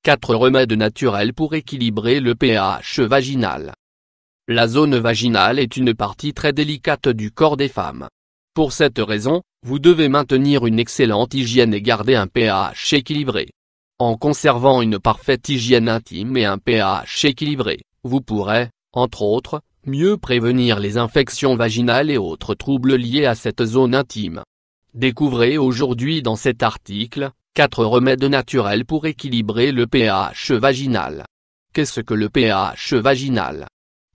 4 remèdes naturels pour équilibrer le pH vaginal. La zone vaginale est une partie très délicate du corps des femmes. Pour cette raison, vous devez maintenir une excellente hygiène et garder un pH équilibré. En conservant une parfaite hygiène intime et un pH équilibré, vous pourrez, entre autres, mieux prévenir les infections vaginales et autres troubles liés à cette zone intime. Découvrez aujourd'hui dans cet article, 4 remèdes naturels pour équilibrer le pH vaginal. Qu'est-ce que le pH vaginal?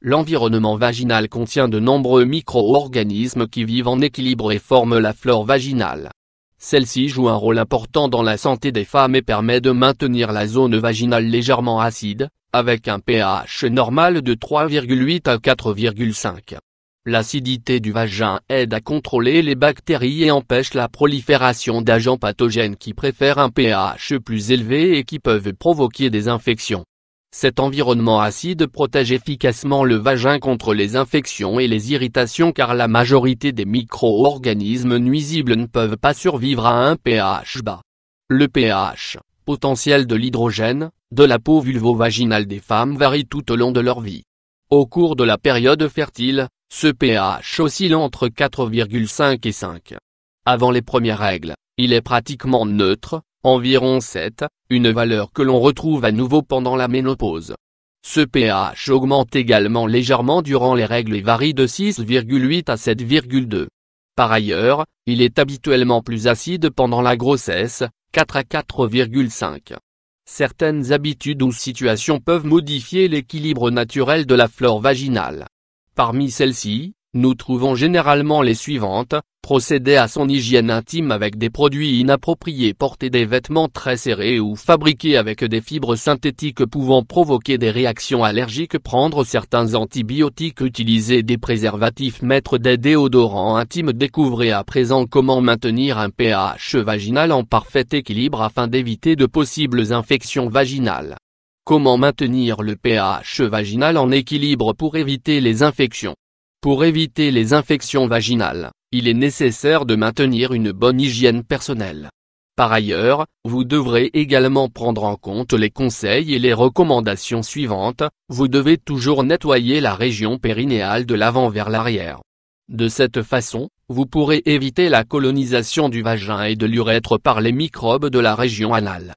L'environnement vaginal contient de nombreux micro-organismes qui vivent en équilibre et forment la flore vaginale. Celle-ci joue un rôle important dans la santé des femmes et permet de maintenir la zone vaginale légèrement acide, avec un pH normal de 3,8 à 4,5. L'acidité du vagin aide à contrôler les bactéries et empêche la prolifération d'agents pathogènes qui préfèrent un pH plus élevé et qui peuvent provoquer des infections. Cet environnement acide protège efficacement le vagin contre les infections et les irritations car la majorité des micro-organismes nuisibles ne peuvent pas survivre à un pH bas. Le pH, potentiel de l'hydrogène, de la peau vulvo-vaginale des femmes varie tout au long de leur vie. Au cours de la période fertile, ce pH oscille entre 4,5 et 5. Avant les premières règles, il est pratiquement neutre, environ 7, une valeur que l'on retrouve à nouveau pendant la ménopause. Ce pH augmente également légèrement durant les règles et varie de 6,8 à 7,2. Par ailleurs, il est habituellement plus acide pendant la grossesse, 4 à 4,5. Certaines habitudes ou situations peuvent modifier l'équilibre naturel de la flore vaginale. Parmi celles-ci, nous trouvons généralement les suivantes: procéder à son hygiène intime avec des produits inappropriés, porter des vêtements très serrés ou fabriqués avec des fibres synthétiques pouvant provoquer des réactions allergiques, prendre certains antibiotiques, utiliser des préservatifs, mettre des déodorants intimes. Découvrez à présent comment maintenir un pH vaginal en parfait équilibre afin d'éviter de possibles infections vaginales. Comment maintenir le pH vaginal en équilibre pour éviter les infections? Pour éviter les infections vaginales, il est nécessaire de maintenir une bonne hygiène personnelle. Par ailleurs, vous devrez également prendre en compte les conseils et les recommandations suivantes. Vous devez toujours nettoyer la région périnéale de l'avant vers l'arrière. De cette façon, vous pourrez éviter la colonisation du vagin et de l'urètre par les microbes de la région anale.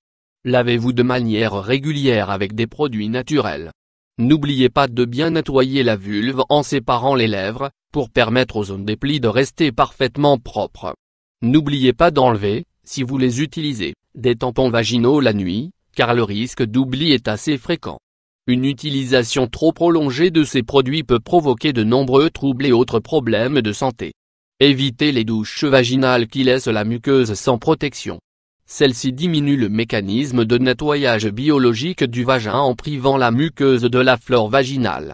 Lavez-vous de manière régulière avec des produits naturels. N'oubliez pas de bien nettoyer la vulve en séparant les lèvres, pour permettre aux zones des plis de rester parfaitement propres. N'oubliez pas d'enlever, si vous les utilisez, des tampons vaginaux la nuit, car le risque d'oubli est assez fréquent. Une utilisation trop prolongée de ces produits peut provoquer de nombreux troubles et autres problèmes de santé. Évitez les douches vaginales qui laissent la muqueuse sans protection. Celle-ci diminue le mécanisme de nettoyage biologique du vagin en privant la muqueuse de la flore vaginale.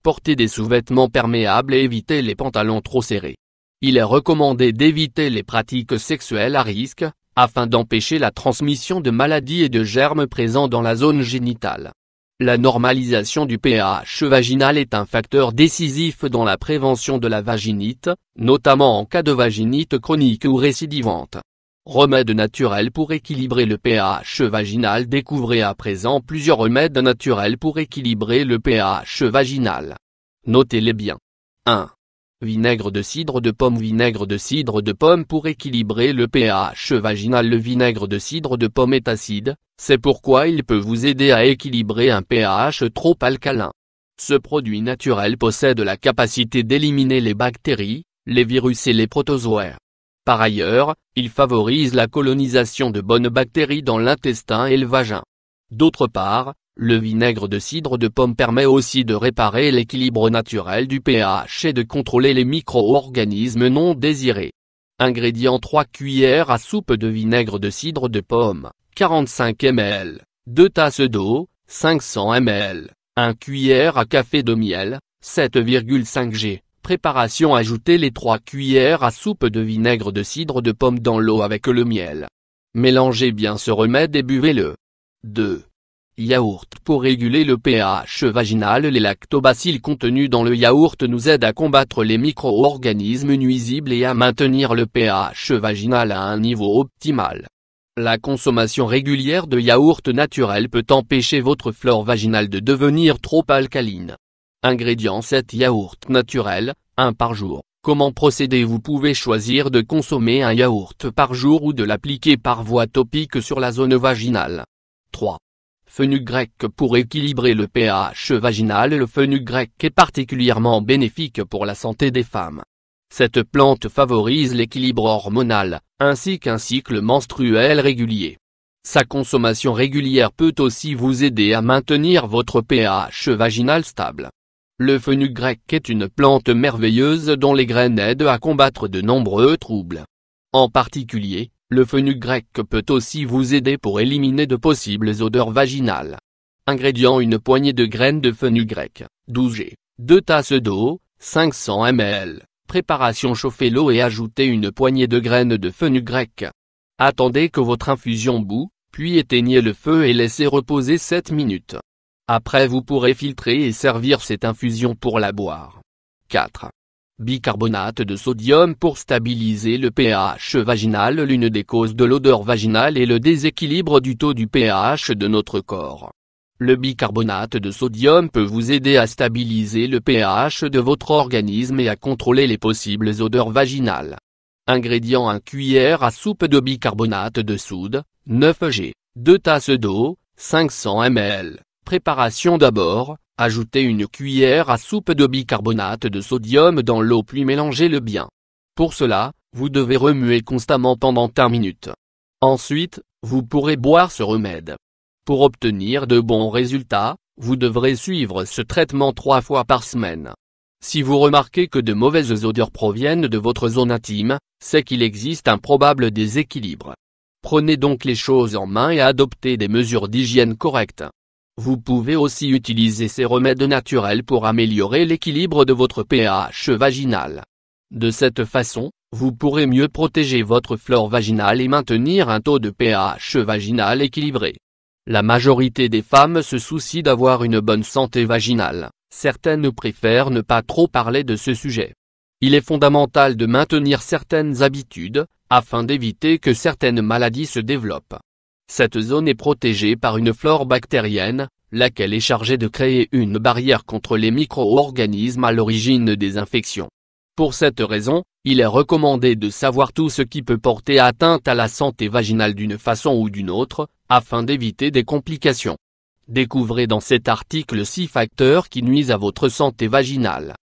Portez des sous-vêtements perméables et évitez les pantalons trop serrés. Il est recommandé d'éviter les pratiques sexuelles à risque, afin d'empêcher la transmission de maladies et de germes présents dans la zone génitale. La normalisation du pH vaginal est un facteur décisif dans la prévention de la vaginite, notamment en cas de vaginite chronique ou récidivante. Remèdes naturels pour équilibrer le pH vaginal. Découvrez à présent plusieurs remèdes naturels pour équilibrer le pH vaginal. Notez-les bien. 1. Vinaigre de cidre de pomme. Vinaigre de cidre de pomme pour équilibrer le pH vaginal. Le vinaigre de cidre de pomme est acide, c'est pourquoi il peut vous aider à équilibrer un pH trop alcalin. Ce produit naturel possède la capacité d'éliminer les bactéries, les virus et les protozoaires. Par ailleurs, il favorise la colonisation de bonnes bactéries dans l'intestin et le vagin. D'autre part, le vinaigre de cidre de pomme permet aussi de réparer l'équilibre naturel du pH et de contrôler les micro-organismes non désirés. Ingrédients: 3 cuillères à soupe de vinaigre de cidre de pomme, 45 ml, 2 tasses d'eau, 500 ml, 1 cuillère à café de miel, 7,5 g. Préparation: ajoutez les 3 cuillères à soupe de vinaigre de cidre de pomme dans l'eau avec le miel. Mélangez bien ce remède et buvez-le. 2. Yaourt. Pour réguler le pH vaginal, les lactobacilles contenus dans le yaourt nous aident à combattre les micro-organismes nuisibles et à maintenir le pH vaginal à un niveau optimal. La consommation régulière de yaourt naturel peut empêcher votre flore vaginale de devenir trop alcaline. Ingrédients 7 yaourt naturel, 1 par jour. Comment procéder? Vous pouvez choisir de consommer un yaourt par jour ou de l'appliquer par voie topique sur la zone vaginale. 3. Fenuc grec pour équilibrer le pH vaginal. Le fenuc grec est particulièrement bénéfique pour la santé des femmes. Cette plante favorise l'équilibre hormonal, ainsi qu'un cycle menstruel régulier. Sa consommation régulière peut aussi vous aider à maintenir votre pH vaginal stable. Le fenuc grec est une plante merveilleuse dont les graines aident à combattre de nombreux troubles. En particulier, le fenuc grec peut aussi vous aider pour éliminer de possibles odeurs vaginales. Ingrédients: une poignée de graines de fenuc grec, 12 g, 2 tasses d'eau, 500 ml. Préparation: chauffez l'eau et ajoutez une poignée de graines de fenuc grec. Attendez que votre infusion bout, puis éteignez le feu et laissez reposer 7 minutes. Après vous pourrez filtrer et servir cette infusion pour la boire. 4. Bicarbonate de sodium pour stabiliser le pH vaginal. L'une des causes de l'odeur vaginale est le déséquilibre du taux du pH de notre corps. Le bicarbonate de sodium peut vous aider à stabiliser le pH de votre organisme et à contrôler les possibles odeurs vaginales. Ingrédients: 1 cuillère à soupe de bicarbonate de soude, 9 g, 2 tasses d'eau, 500 ml. Préparation: d'abord, ajoutez une cuillère à soupe de bicarbonate de sodium dans l'eau puis mélangez-le bien. Pour cela, vous devez remuer constamment pendant 1 minute. Ensuite, vous pourrez boire ce remède. Pour obtenir de bons résultats, vous devrez suivre ce traitement 3 fois par semaine. Si vous remarquez que de mauvaises odeurs proviennent de votre zone intime, c'est qu'il existe un probable déséquilibre. Prenez donc les choses en main et adoptez des mesures d'hygiène correctes. Vous pouvez aussi utiliser ces remèdes naturels pour améliorer l'équilibre de votre pH vaginal. De cette façon, vous pourrez mieux protéger votre flore vaginale et maintenir un taux de pH vaginal équilibré. La majorité des femmes se soucient d'avoir une bonne santé vaginale, certaines préfèrent ne pas trop parler de ce sujet. Il est fondamental de maintenir certaines habitudes, afin d'éviter que certaines maladies se développent. Cette zone est protégée par une flore bactérienne, laquelle est chargée de créer une barrière contre les micro-organismes à l'origine des infections. Pour cette raison, il est recommandé de savoir tout ce qui peut porter atteinte à la santé vaginale d'une façon ou d'une autre, afin d'éviter des complications. Découvrez dans cet article 6 facteurs qui nuisent à votre santé vaginale.